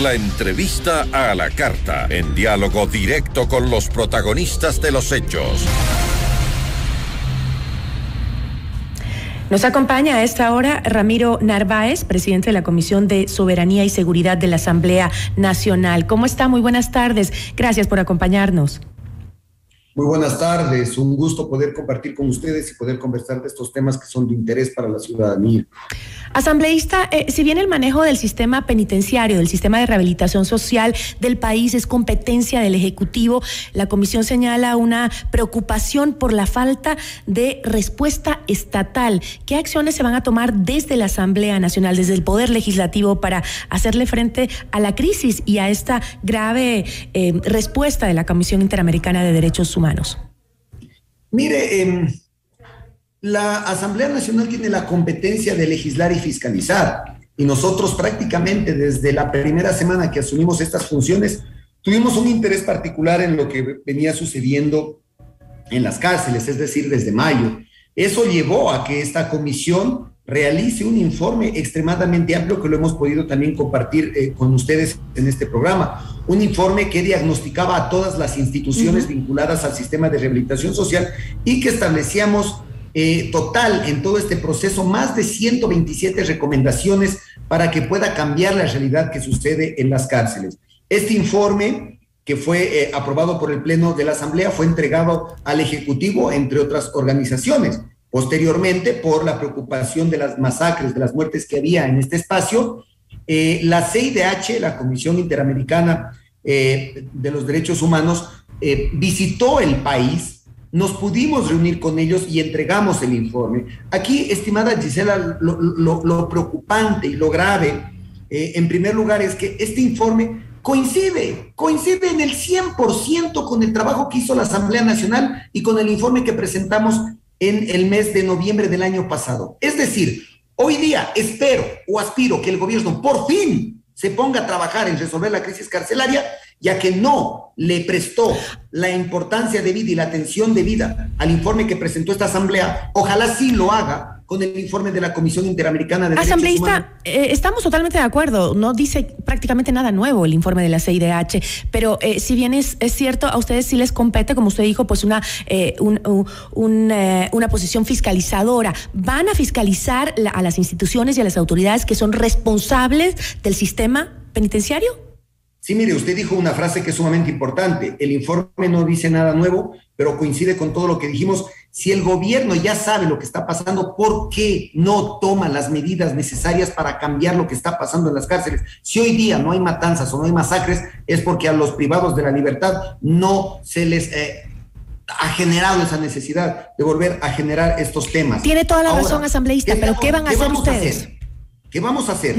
La entrevista a la carta, en diálogo directo con los protagonistas de los hechos. Nos acompaña a esta hora Ramiro Narváez, presidente de la Comisión de Soberanía y Seguridad de la Asamblea Nacional. ¿Cómo está? Muy buenas tardes. Gracias por acompañarnos. Muy buenas tardes. Un gusto poder compartir con ustedes y poder conversar de estos temas que son de interés para la ciudadanía. Asambleísta, si bien el manejo del sistema penitenciario, del sistema de rehabilitación social del país es competencia del Ejecutivo, la Comisión señala una preocupación por la falta de respuesta estatal. ¿Qué acciones se van a tomar desde la Asamblea Nacional, desde el Poder Legislativo, para hacerle frente a la crisis y a esta grave respuesta de la Comisión Interamericana de Derechos Humanos? Mire, la Asamblea Nacional tiene la competencia de legislar y fiscalizar, y nosotros prácticamente desde la primera semana que asumimos estas funciones tuvimos un interés particular en lo que venía sucediendo en las cárceles, es decir, desde mayo. Eso llevó a que esta comisión realice un informe extremadamente amplio que lo hemos podido también compartir con ustedes en este programa. Un informe que diagnosticaba a todas las instituciones vinculadas al sistema de rehabilitación social y que establecíamos total en todo este proceso más de 127 recomendaciones para que pueda cambiar la realidad que sucede en las cárceles. Este informe, que fue aprobado por el Pleno de la Asamblea, fue entregado al Ejecutivo, entre otras organizaciones. Posteriormente, por la preocupación de las masacres, de las muertes que había en este espacio, la CIDH, la Comisión Interamericana de los Derechos Humanos, visitó el país. Nos pudimos reunir con ellos y entregamos el informe. Aquí, estimada Gisela, lo preocupante y lo grave, en primer lugar, es que este informe coincide en el 100% con el trabajo que hizo la Asamblea Nacional y con el informe que presentamos en el mes de noviembre del año pasado. Es decir, hoy día espero o aspiro que el gobierno por fin se ponga a trabajar en resolver la crisis carcelaria, ya que no le prestó la importancia debida y la atención debida al informe que presentó esta asamblea. Ojalá sí lo haga con el informe de la Comisión Interamericana de Derechos Humanos. Asambleísta, estamos totalmente de acuerdo. No dice prácticamente nada nuevo el informe de la CIDH, pero si bien es cierto, a ustedes sí les compete, como usted dijo, pues una posición fiscalizadora. ¿Van a fiscalizar a las instituciones y a las autoridades que son responsables del sistema penitenciario? Sí, mire, usted dijo una frase que es sumamente importante. El informe no dice nada nuevo, pero coincide con todo lo que dijimos. Si el gobierno ya sabe lo que está pasando, ¿por qué no toma las medidas necesarias para cambiar lo que está pasando en las cárceles? Si hoy día no hay matanzas o no hay masacres, es porque a los privados de la libertad no se les ha generado esa necesidad de volver a generar estos temas. Tiene toda la razón, asambleísta, pero ¿qué van a hacer ustedes? ¿Qué vamos a hacer?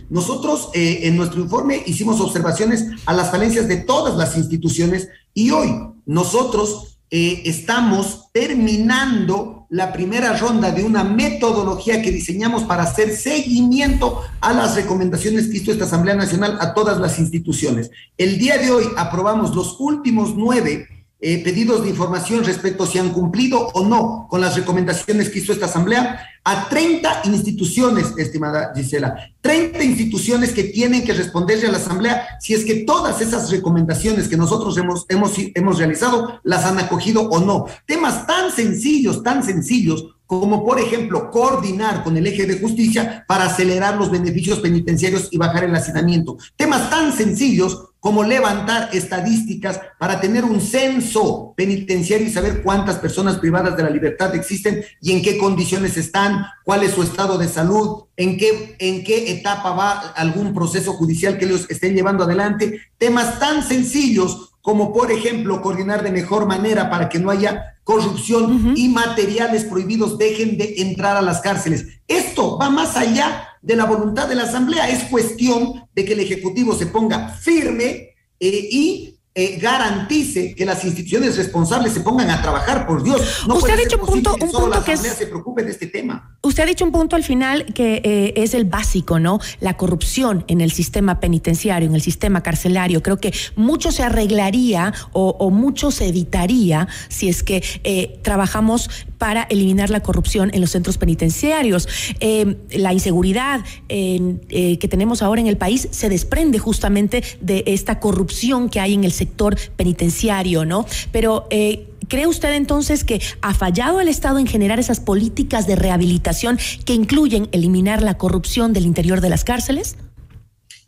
Nosotros en nuestro informe hicimos observaciones a las falencias de todas las instituciones y hoy nosotros estamos terminando la primera ronda de una metodología que diseñamos para hacer seguimiento a las recomendaciones que hizo esta Asamblea Nacional a todas las instituciones. El día de hoy aprobamos los últimos 9 pedidos de información respecto a si han cumplido o no con las recomendaciones que hizo esta Asamblea a 30 instituciones, estimada Gisela, 30 instituciones que tienen que responderle a la Asamblea si es que todas esas recomendaciones que nosotros hemos realizado las han acogido o no. Temas tan sencillos, como por ejemplo coordinar con el eje de justicia para acelerar los beneficios penitenciarios y bajar el hacinamiento. Temas tan sencillos como levantar estadísticas para tener un censo penitenciario y saber cuántas personas privadas de la libertad existen y en qué condiciones están, cuál es su estado de salud, en qué etapa va algún proceso judicial que ellos estén llevando adelante. Temas tan sencillos como, por ejemplo, coordinar de mejor manera para que no haya corrupción y materiales prohibidos dejen de entrar a las cárceles. Esto va más allá de la voluntad de la Asamblea. Es cuestión de que el Ejecutivo se ponga firme y garantice que las instituciones responsables se pongan a trabajar, por Dios. No usted puede ha dicho ser posible un que solo punto la que Asamblea se preocupe de este tema. Usted ha dicho un punto al final que es el básico, ¿no? La corrupción en el sistema penitenciario, en el sistema carcelario. Creo que mucho se arreglaría o mucho se evitaría si es que trabajamos para eliminar la corrupción en los centros penitenciarios. La inseguridad que tenemos ahora en el país se desprende justamente de esta corrupción que hay en el sector penitenciario, ¿no? Pero ¿cree usted entonces que ha fallado el Estado en generar esas políticas de rehabilitación que incluyen eliminar la corrupción del interior de las cárceles?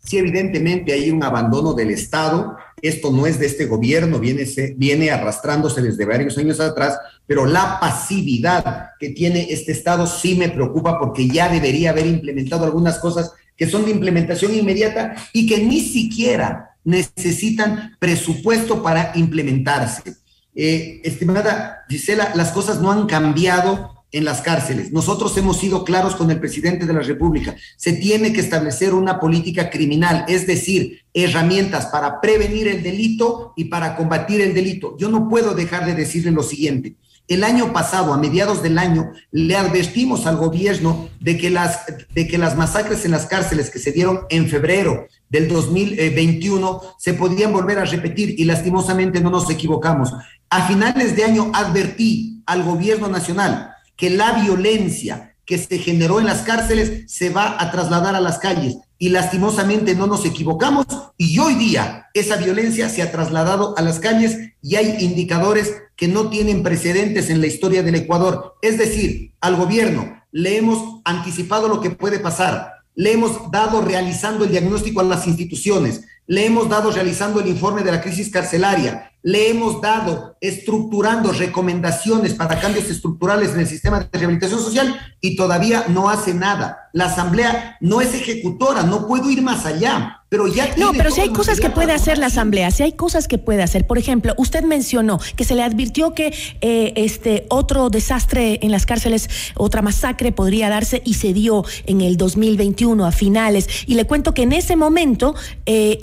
Sí, evidentemente hay un abandono del Estado. Esto no es de este gobierno, viene arrastrándose desde varios años atrás, pero la pasividad que tiene este Estado sí me preocupa, porque ya debería haber implementado algunas cosas que son de implementación inmediata y que ni siquiera necesitan presupuesto para implementarse. Estimada Gisela, las cosas no han cambiado en las cárceles. Nosotros hemos sido claros con el presidente de la República. Se tiene que establecer una política criminal, es decir, herramientas para prevenir el delito y para combatir el delito. Yo no puedo dejar de decirle lo siguiente. El año pasado, a mediados del año, le advertimos al gobierno de que las masacres en las cárceles que se dieron en febrero del 2021 se podían volver a repetir, y lastimosamente no nos equivocamos. A finales de año advertí al gobierno nacional que la violencia que se generó en las cárceles se va a trasladar a las calles, y lastimosamente no nos equivocamos, y hoy día esa violencia se ha trasladado a las calles y hay indicadores que no tienen precedentes en la historia del Ecuador. Es decir, al gobierno le hemos anticipado lo que puede pasar, le hemos dado realizando el diagnóstico a las instituciones, le hemos dado realizando el informe de la crisis carcelaria, le hemos dado estructurando recomendaciones para cambios estructurales en el sistema de rehabilitación social, y todavía no hace nada. La Asamblea no es ejecutora, no puedo ir más allá. Pero ya no, pero si hay cosas que puede hacer la Asamblea, si hay cosas que puede hacer. Por ejemplo, usted mencionó que se le advirtió que otro desastre en las cárceles, otra masacre podría darse, y se dio en el 2021 a finales. Y le cuento que en ese momento,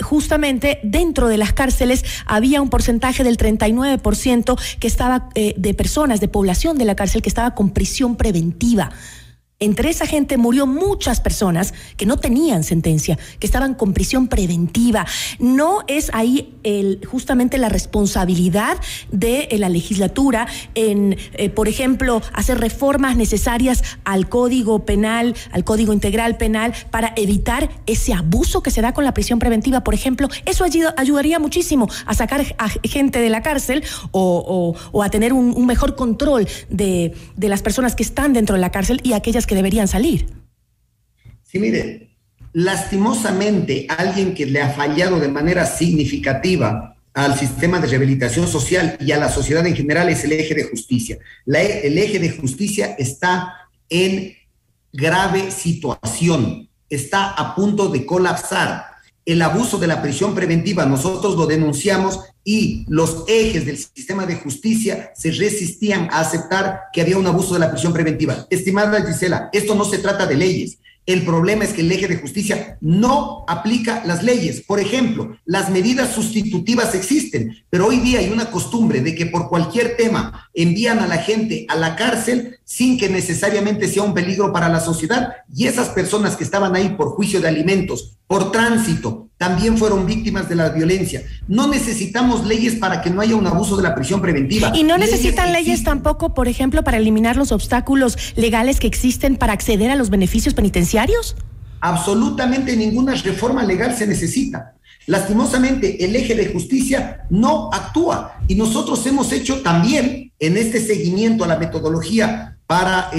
justamente dentro de las cárceles, había un porcentaje del 39% que estaba de personas, de población de la cárcel, que estaba con prisión preventiva. Entre esa gente murió muchas personas que no tenían sentencia, que estaban con prisión preventiva. ¿No es ahí justamente la responsabilidad de la legislatura en, por ejemplo, hacer reformas necesarias al Código Penal, al Código Integral Penal, para evitar ese abuso que se da con la prisión preventiva? Por ejemplo, eso ayudaría muchísimo a sacar a gente de la cárcel o a tener un mejor control de las personas que están dentro de la cárcel y aquellas que deberían salir. Sí, mire, lastimosamente alguien que le ha fallado de manera significativa al sistema de rehabilitación social y a la sociedad en general es el eje de justicia. El eje de justicia está en grave situación, está a punto de colapsar. El abuso de la prisión preventiva nosotros lo denunciamos, y los ejes del sistema de justicia se resistían a aceptar que había un abuso de la prisión preventiva. Estimada Gisela, esto no se trata de leyes. El problema es que el eje de justicia no aplica las leyes. Por ejemplo, las medidas sustitutivas existen, pero hoy día hay una costumbre de que por cualquier tema envían a la gente a la cárcel sin que necesariamente sea un peligro para la sociedad, y esas personas que estaban ahí por juicio de alimentos, por tránsito, también fueron víctimas de la violencia. No necesitamos leyes para que no haya un abuso de la prisión preventiva. ¿Y no necesitan leyes tampoco, por ejemplo, para eliminar los obstáculos legales que existen para acceder a los beneficios penitenciarios? Absolutamente ninguna reforma legal se necesita. Lastimosamente, el eje de justicia no actúa, y nosotros hemos hecho también en este seguimiento a la metodología para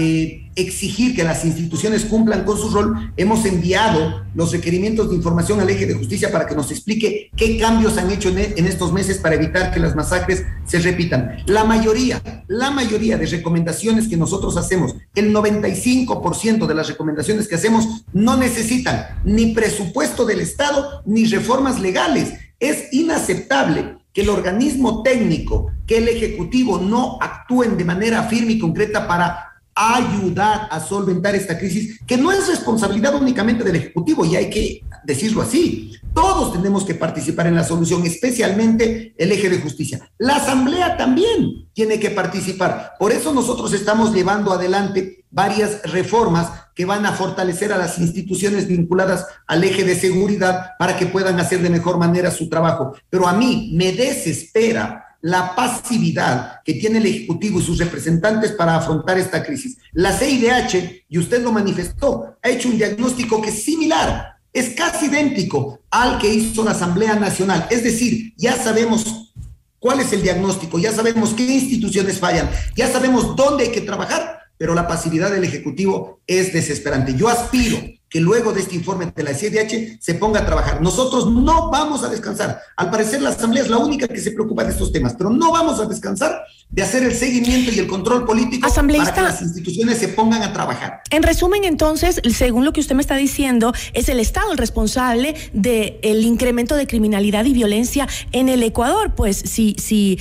exigir que las instituciones cumplan con su rol, hemos enviado los requerimientos de información al eje de justicia para que nos explique qué cambios han hecho en estos meses para evitar que las masacres se repitan. La mayoría de recomendaciones que nosotros hacemos, el 95% de las recomendaciones que hacemos, no necesitan ni presupuesto del Estado ni reformas legales. Es inaceptable que el organismo técnico, que el Ejecutivo no actúen de manera firme y concreta para ayudar a solventar esta crisis, que no es responsabilidad únicamente del Ejecutivo, y hay que decirlo así. Todos tenemos que participar en la solución, especialmente el eje de justicia. La Asamblea también tiene que participar. Por eso nosotros estamos llevando adelante varias reformas que van a fortalecer a las instituciones vinculadas al eje de seguridad para que puedan hacer de mejor manera su trabajo. Pero a mí me desespera la pasividad que tiene el Ejecutivo y sus representantes para afrontar esta crisis. La CIDH, y usted lo manifestó, ha hecho un diagnóstico que es similar, es casi idéntico al que hizo la Asamblea Nacional. Es decir, ya sabemos cuál es el diagnóstico, ya sabemos qué instituciones fallan, ya sabemos dónde hay que trabajar, pero la pasividad del Ejecutivo es desesperante. Yo aspiro que luego de este informe de la CIDH se ponga a trabajar. Nosotros no vamos a descansar. Al parecer la Asamblea es la única que se preocupa de estos temas, pero no vamos a descansar de hacer el seguimiento y el control político para que las instituciones se pongan a trabajar. En resumen, entonces, según lo que usted me está diciendo, es el Estado el responsable del incremento de criminalidad y violencia en el Ecuador. Pues si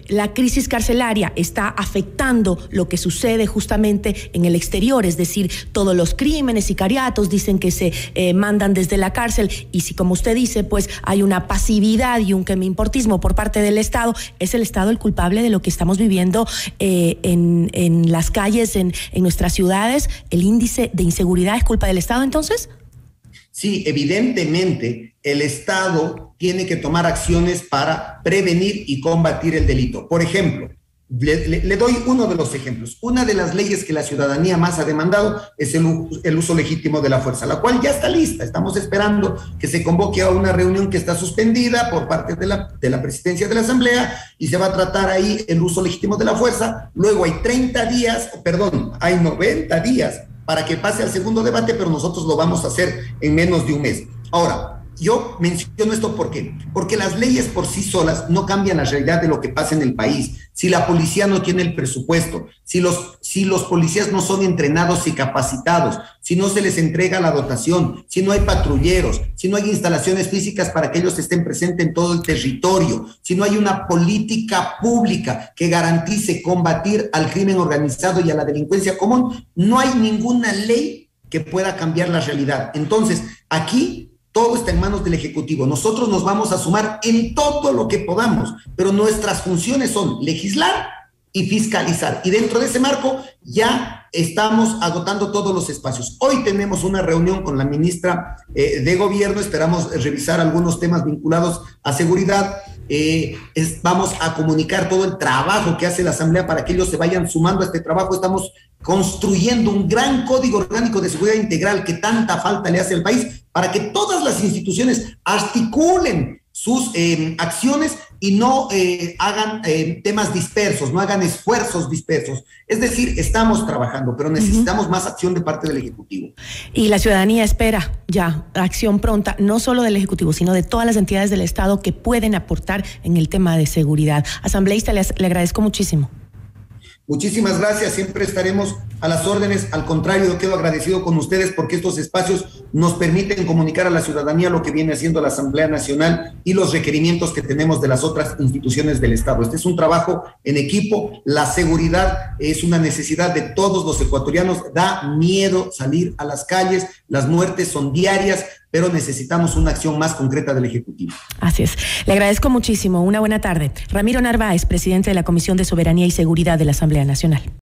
la crisis carcelaria está afectando lo que sucede justamente en el exterior, es decir, todos los crímenes y dicen que se mandan desde la cárcel, y si, como usted dice, pues hay una pasividad y un quemimportismo por parte del Estado, ¿es el Estado el culpable de lo que estamos viviendo en las calles, en nuestras ciudades? ¿El índice de inseguridad es culpa del Estado entonces? Sí, evidentemente el Estado tiene que tomar acciones para prevenir y combatir el delito. Por ejemplo, le doy uno de los ejemplos. Una de las leyes que la ciudadanía más ha demandado es el uso legítimo de la fuerza, la cual ya está lista. Estamos esperando que se convoque a una reunión que está suspendida por parte de la presidencia de la Asamblea, y se va a tratar ahí el uso legítimo de la fuerza. Luego hay 90 días para que pase al segundo debate, pero nosotros lo vamos a hacer en menos de un mes. Ahora, yo menciono esto porque las leyes por sí solas no cambian la realidad de lo que pasa en el país. Si la policía no tiene el presupuesto, si los policías no son entrenados y capacitados, si no se les entrega la dotación, si no hay patrulleros, si no hay instalaciones físicas para que ellos estén presentes en todo el territorio, si no hay una política pública que garantice combatir al crimen organizado y a la delincuencia común, no hay ninguna ley que pueda cambiar la realidad. Entonces, aquí todo está en manos del Ejecutivo. Nosotros nos vamos a sumar en todo lo que podamos, pero nuestras funciones son legislar y fiscalizar. Y dentro de ese marco ya estamos agotando todos los espacios. Hoy tenemos una reunión con la ministra de Gobierno, esperamos revisar algunos temas vinculados a seguridad. Vamos a comunicar todo el trabajo que hace la Asamblea para que ellos se vayan sumando a este trabajo. Estamos construyendo un gran código orgánico de seguridad integral que tanta falta le hace al país, para que todas las instituciones articulen sus acciones y no hagan temas dispersos, no hagan esfuerzos dispersos. Es decir, estamos trabajando, pero necesitamos más acción de parte del Ejecutivo. Y la ciudadanía espera ya acción pronta, no solo del Ejecutivo, sino de todas las entidades del Estado que pueden aportar en el tema de seguridad. Asambleísta, le agradezco muchísimo. Muchísimas gracias, siempre estaremos a las órdenes. Al contrario, yo quedo agradecido con ustedes porque estos espacios nos permiten comunicar a la ciudadanía lo que viene haciendo la Asamblea Nacional y los requerimientos que tenemos de las otras instituciones del Estado. Este es un trabajo en equipo. La seguridad es una necesidad de todos los ecuatorianos. Da miedo salir a las calles, las muertes son diarias, pero necesitamos una acción más concreta del Ejecutivo. Así es. Le agradezco muchísimo. Una buena tarde. Ramiro Narváez, presidente de la Comisión de Soberanía y Seguridad de la Asamblea Nacional.